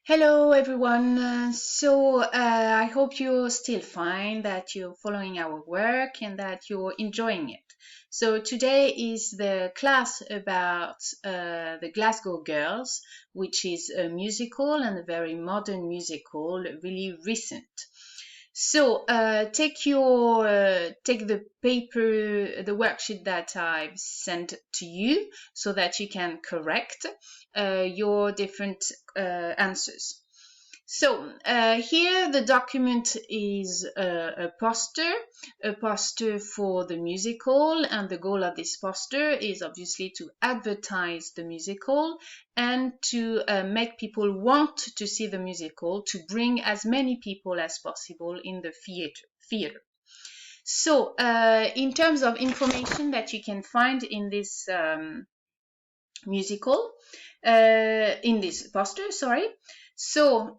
Hello everyone. I hope you're still fine, that you're following our work and that you're enjoying it. So today is the class about the Glasgow Girls, which is a musical and a very modern musical, really recent. So take the paper, the worksheet that I've sent to you, so that you can correct your different answers. So here the document is a poster for the musical, and the goal of this poster is obviously to advertise the musical and to make people want to see the musical, to bring as many people as possible in the theater. So in terms of information that you can find in this musical, in this poster, sorry. So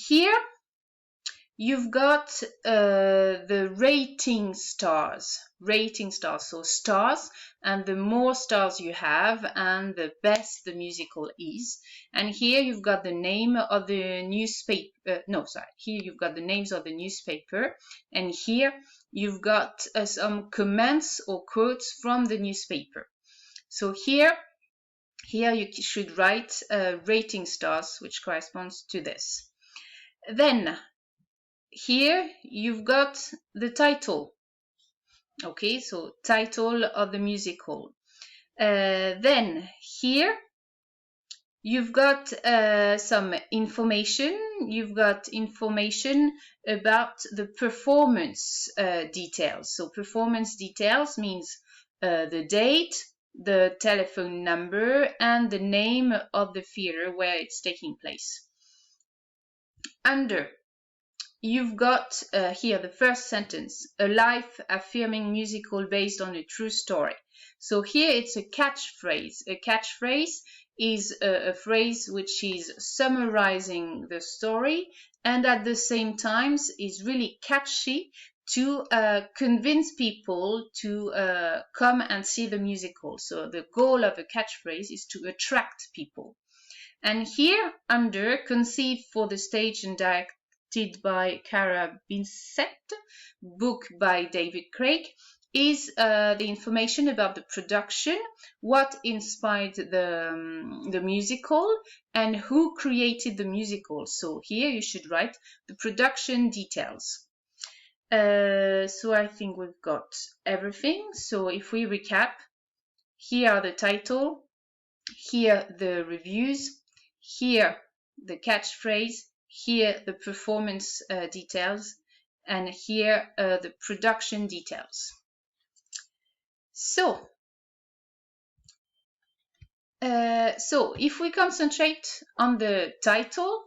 here you've got the rating stars, so stars, and the more stars you have and the best the musical is. And here you've got the name of the newspaper, here you've got the names of the newspaper, and here you've got some comments or quotes from the newspaper. So here you should write rating stars, which corresponds to this. Then here you've got the title. Okay, so title of the musical. Then here you've got some information. You've got information about the performance details. So performance details means the date, the telephone number, and the name of the theater where it's taking place. Under, you've got here the first sentence, a life-affirming musical based on a true story. So here it's a catchphrase. A catchphrase is a phrase which is summarizing the story and at the same time is really catchy to convince people to come and see the musical. So the goal of a catchphrase is to attract people. And here under, conceived for the stage and directed by Cara Bissett, book by David Craig, is the information about the production, what inspired the musical, and who created the musical. So here you should write the production details. So I think we've got everything. So if we recap, here are the title, here the reviews, here the catchphrase, here the performance details, and here the production details. So if we concentrate on the title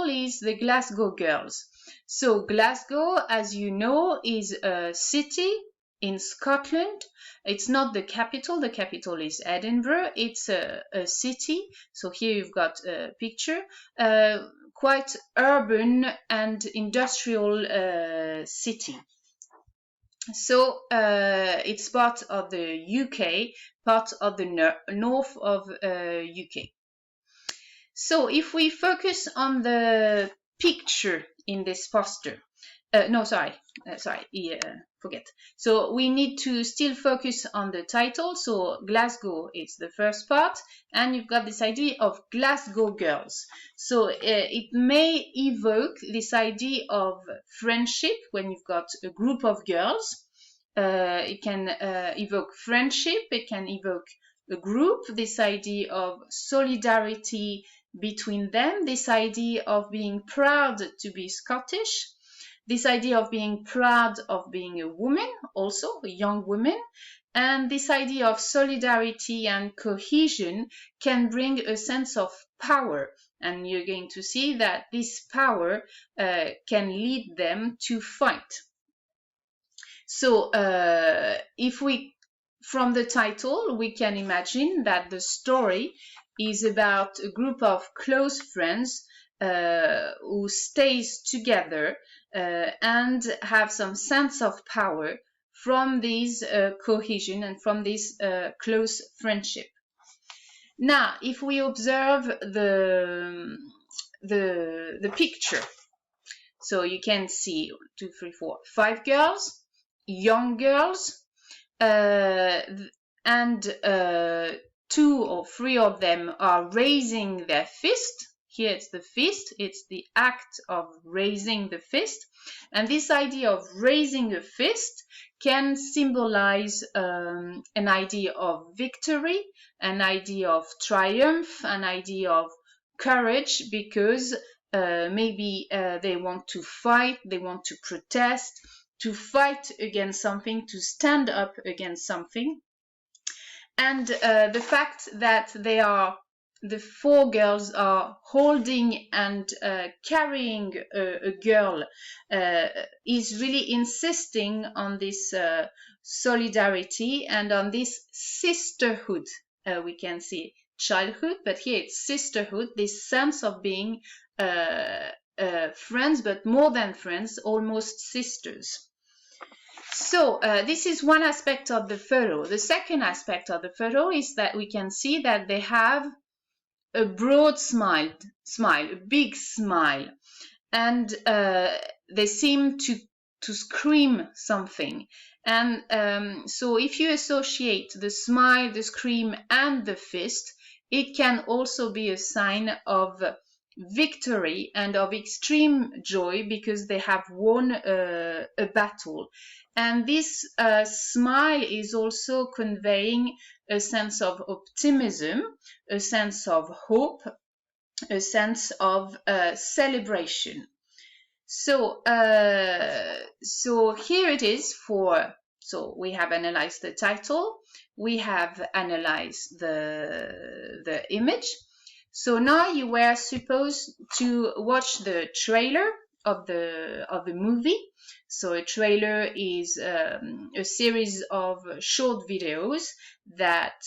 is the Glasgow Girls. So Glasgow, as you know, is a city in Scotland. It's not the capital is Edinburgh. It's a city. So here you've got a picture, quite urban and industrial city. So it's part of the UK, part of the north of UK. So if we focus on the picture in this poster, forget. So we need to still focus on the title. So Glasgow is the first part, and you've got this idea of Glasgow Girls. So it may evoke this idea of friendship when you've got a group of girls. It can evoke friendship, it can evoke a group, this idea of solidarity between them, this idea of being proud to be Scottish, this idea of being proud of being a woman, also a young woman, and this idea of solidarity and cohesion can bring a sense of power. And you're going to see that this power can lead them to fight. So from the title, we can imagine that the story is about a group of close friends who stays together and have some sense of power from this cohesion and from this close friendship. Now, if we observe the picture, so you can see 2, 3, 4, 5 girls, young girls, and 2 or 3 of them are raising their fist. Here it's the fist, it's the act of raising the fist. And this idea of raising a fist can symbolize an idea of victory, an idea of triumph, an idea of courage, because maybe they want to fight, they want to protest, to fight against something, to stand up against something. And the fact that the 4 girls are holding and carrying a girl is really insisting on this solidarity and on this sisterhood. We can see childhood, but here it's sisterhood, this sense of being friends, but more than friends, almost sisters. So this is one aspect of the photo. The second aspect of the photo is that we can see that they have a broad smile, a big smile, and they seem to scream something. And so if you associate the smile, the scream, and the fist, it can also be a sign of victory and of extreme joy because they have won a battle. And this smile is also conveying a sense of optimism, a sense of hope, a sense of celebration. So here it is so we have analyzed the title, we have analyzed the image. So now you were supposed to watch the trailer of the movie. So a trailer is a series of short videos that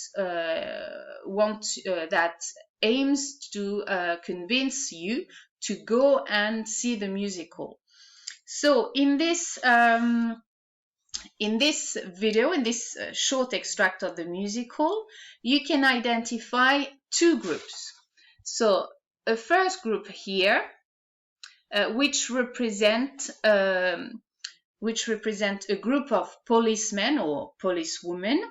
that aims to convince you to go and see the musical. So in this video, in this short extract of the musical, you can identify 2 groups. So a first group here, which represent a group of policemen or policewomen.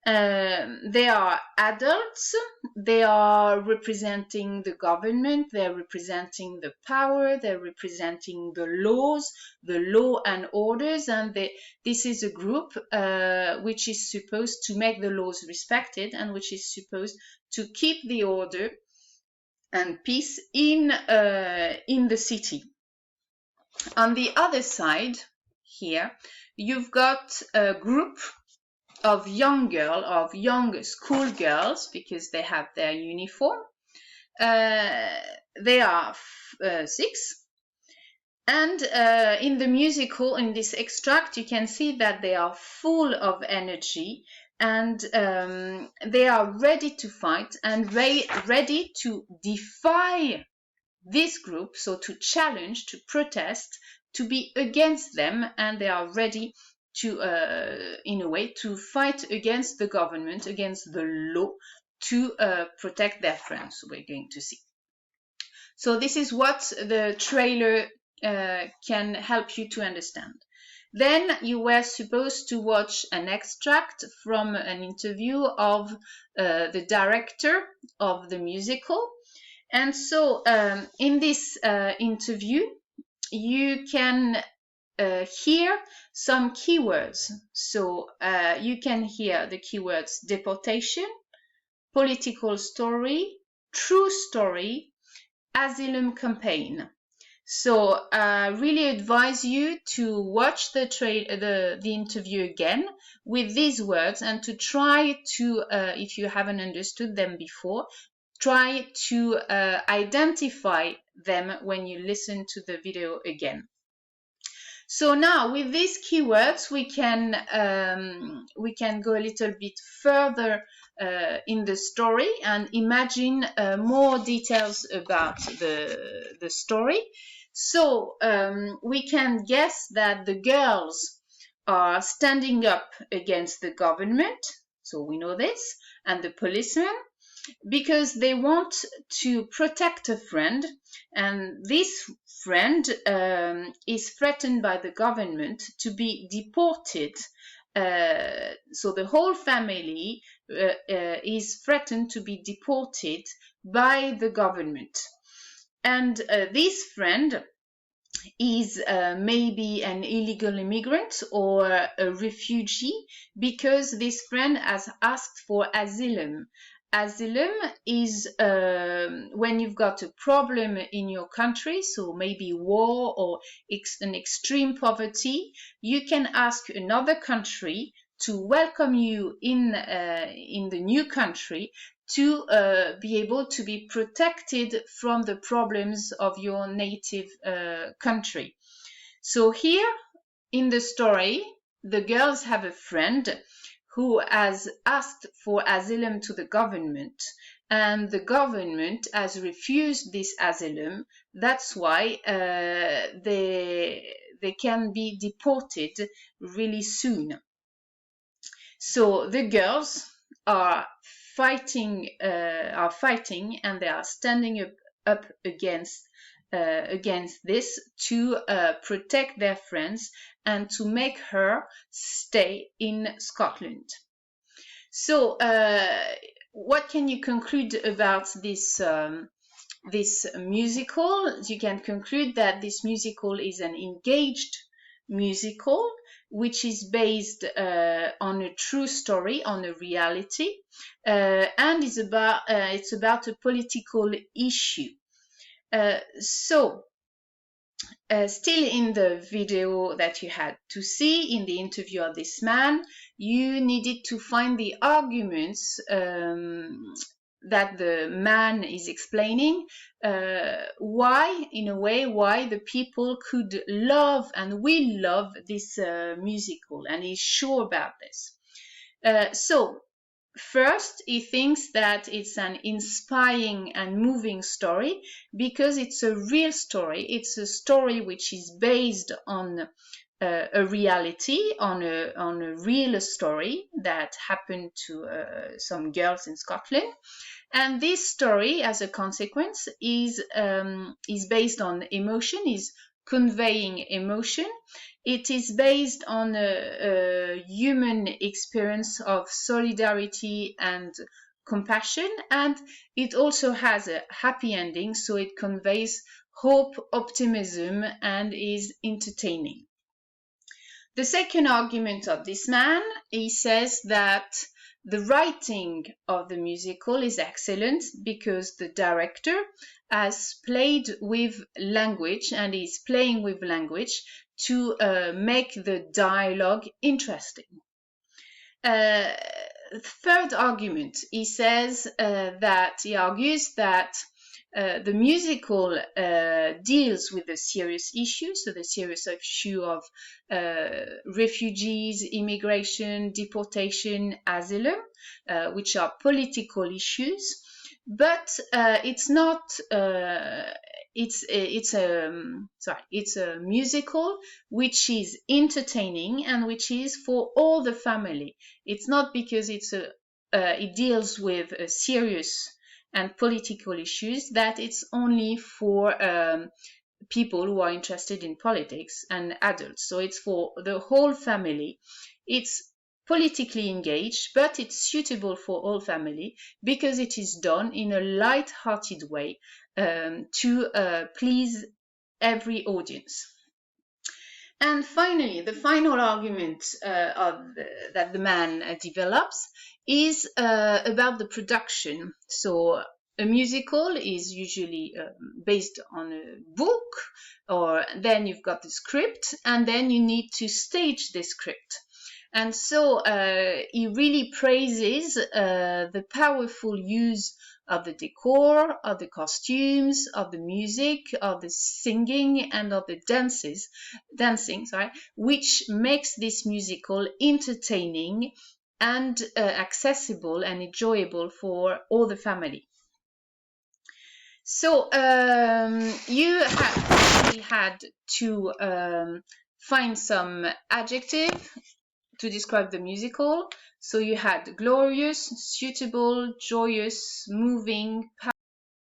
They are adults, they are representing the government, they're representing the power, they're representing the laws, the law and orders, and this is a group which is supposed to make the laws respected and which is supposed to keep the order and peace in the city. On the other side here, you've got a group of young school girls, because they have their uniform. They are 6. And in the musical, in this extract, you can see that they are full of energy and they are ready to fight and ready to defy this group, so to challenge, to protest, to be against them, and they are ready to, in a way, to fight against the government, against the law, to protect their friends. We're going to see. So this is what the trailer can help you to understand. Then you were supposed to watch an extract from an interview of the director of the musical. And so in this interview, you can hear some keywords. So you can hear the keywords deportation, political story, true story, asylum campaign. So I really advise you to watch the interview again with these words and to try to, if you haven't understood them before, try to identify them when you listen to the video again. So now with these keywords, we can go a little bit further in the story and imagine more details about the story. So we can guess that the girls are standing up against the government, so we know this, and the policemen. because they want to protect a friend, and this friend is threatened by the government to be deported. So the whole family is threatened to be deported by the government. And this friend is maybe an illegal immigrant or a refugee, because this friend has asked for asylum. Asylum is when you've got a problem in your country, so maybe war or an extreme poverty, you can ask another country to welcome you in the new country, to be able to be protected from the problems of your native country. So here in the story, the girls have a friend who has asked for asylum to the government, and the government has refused this asylum. That's why they can be deported really soon. So the girls are fighting, and they are standing up against this to protect their friends and to make her stay in Scotland. So, what can you conclude about this musical? You can conclude that this musical is an engaged musical, which is based on a true story, on a reality, and it's about a political issue. So, still in the video that you had to see, in the interview of this man, you needed to find the arguments that the man is explaining, why the people could love and will love this musical, and he's sure about this. So first, he thinks that it's an inspiring and moving story because it's a real story. It's a story which is based on a reality, on a real story that happened to some girls in Scotland. And this story, as a consequence, is based on emotion, is conveying emotion. It is based on a human experience of solidarity and compassion, and it also has a happy ending, so it conveys hope, optimism, and is entertaining. The second argument of this man, he says that the writing of the musical is excellent because the director has played with language and is playing with language to make the dialogue interesting. Third argument, he argues that the musical deals with the serious issues, so the serious issue of refugees, immigration, deportation, asylum, which are political issues, but it's not. It's a musical which is entertaining and which is for all the family. It's not because it deals with serious and political issues that it's only for people who are interested in politics and adults. So it's for the whole family. It's politically engaged, but it's suitable for all family because it is done in a light-hearted way to please every audience. And finally, the final argument that the man develops is about the production. So a musical is usually based on a book, or then you've got the script, and then you need to stage the script. And so he really praises the powerful use of the decor, of the costumes, of the music, of the singing, and of the dancing, which makes this musical entertaining and accessible and enjoyable for all the family. So you had to find some adjective to describe the musical. So you had glorious, suitable, joyous, moving,